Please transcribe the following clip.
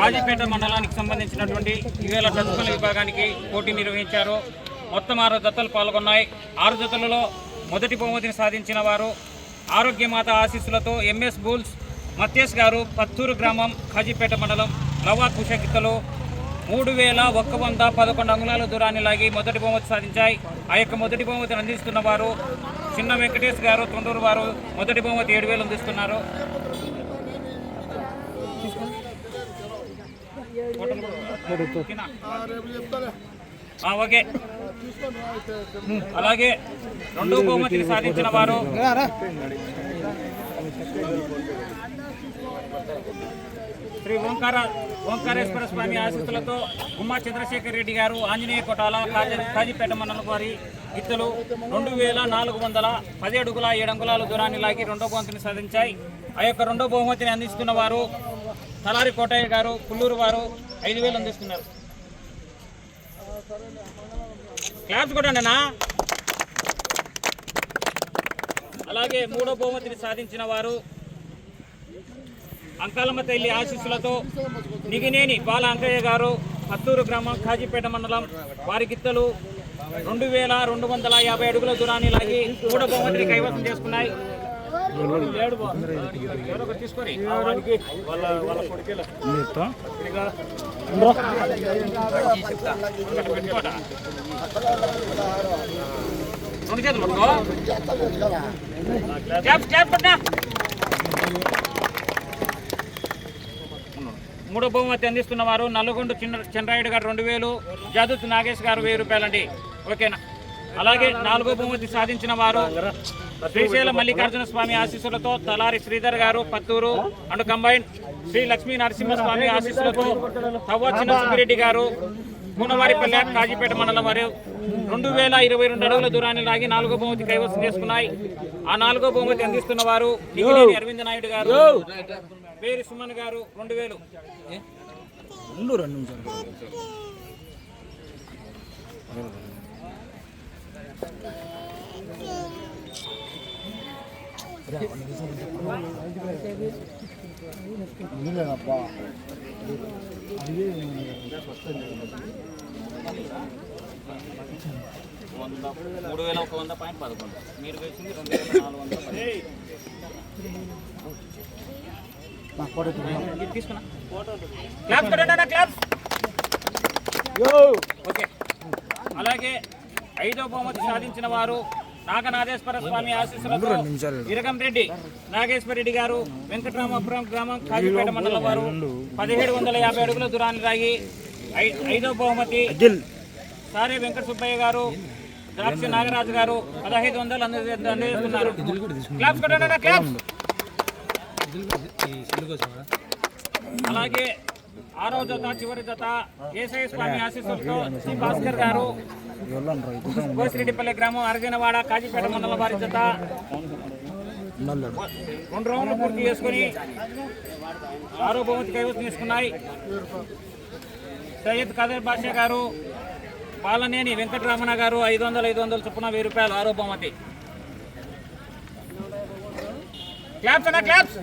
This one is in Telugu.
కాజీపేట మండలానికి సంబంధించినటువంటి 2000 టచ్పల విభాగానికి పోటీ నిర్వహించారు. మొత్తం 6 జతలు పాల్గొన్నాయి. 6 జతలలో మొదటి బహుమతిని సాధించిన వారు ఆరోగ్యమాత ఆశీస్సులతో ఎంఎస్ బుల్స్ మత్యేష్ గారు, పత్తూరు గ్రామం, కాజీపేట మండలం, లవా కుషకితలు 3111 అంగుళాల దూరాన్ని లాగి మొదటి బహుమతి సాధించాయి. ఆ యొక్క మొదటి బహుమతిని అందిస్తున్న వారు చిన్న వెంకటేష్ గారు, తొండూరు వారు మొదటి బహుమతి 7000 అందిస్తున్నారు. ఓకే. అలాగే రెండో బహుమతిని సాధించిన వారు శ్రీ ఓంకారేశ్వర స్వామి ఆశీస్సులతో ఉమ్మా చంద్రశేఖర్ రెడ్డి గారు, ఆంజనేయ కొటాల, కాజీపేట మండలం వారి ఇద్దరు 2417 అడుగుల 7 అంగుళాల దూరాన్ని లాగి రెండో బహుమతిని సాధించాయి. ఆ యొక్క రెండో బహుమతిని అందిస్తున్న వారు తలారి కోటయ్య గారు, పుల్లూరు వారు 5000 అందిస్తున్నారు. క్లాప్స్ కూడా అన్నా. అలాగే మూడో బహుమతిని సాధించిన వారు అంకాలమ్మ తల్లి ఆశీస్సులతో నిగినేని బాల అంకయ్య గారు, పత్తూరు గ్రామం, కాజీపేట మండలం వారి గిత్తలు 2250 అడుగుల దూరాన్ని లాగి మూడో బహుమతిని కైవసం చేసుకున్నాయి. తీసుకొని మూడో బహుమతి అందిస్తున్న వారు నల్లగొండ చంద్రాయుడు గారు 2000, జాదుత్ నాగేష్ గారు 1000 రూపాయలండి. ఓకేనా. అలాగే నాలుగో బహుమతి సాధించిన వారు శ్రీశైల మల్లికార్జున స్వామి ఆశీస్సులతో తలారి శ్రీధర్ గారు, పత్తూరు అండ్ కంబైన్, శ్రీ లక్ష్మీ నరసింహస్వామి ఆశీస్సులతో తవ్వ చిన్న సుబ్బిరెడ్డి గారు, పూనవారిపల్లె, కాజీపేట మండలం వారు 2022 అడుగుల దూరాన్ని లాగి నాలుగో బహుమతి కైవసం చేసుకున్నాయి. ఆ నాలుగో బహుమతి అందిస్తున్న వారు అరవింద్ నాయుడు గారు, పేరు సుమన్ గారు 2000. మీరు వేసింది 2410. తీసుకున్నా. ఓకే. అలాగే ఐదో బహుమతి సాధించిన వారు నాగనాథేశ్వర స్వామి ఆశీస్సులతో ఇరగం రెడ్డి నాగేశ్వర రెడ్డి గారు, వెంకటరామపురం గ్రామం, కాజీపేట మండలం వారు 1750 అడుగుల దూరాన్ని రాగి ఐదో బహుమతి సారే వెంకట సుబ్బయ్య గారు, ద్రాక్ష నాగరాజు గారు 1500 అందజేస్తున్నారు. అలాగే ఆరో జత చివరి జత ఏసఐ స్వామి ఆశీస్సులతో శ్రీ భాస్కర్ గారు, కోసిరెడ్డిపల్లి గ్రామం, అరజనవాడ, కాజీపేట మండలం వారి జత 2 రౌండ్లు పూర్తి చేసుకుని ఆరో బహుమతి కైవసం తీసుకున్నాయి. సయ్యద్ ఖదర్ బాషా గారు, పాలనేని వెంకటరమణ గారు 500 చొప్పున 1000 రూపాయలు ఆరో బహుమతి. క్లాప్స్ అన్నా, క్లాప్స్.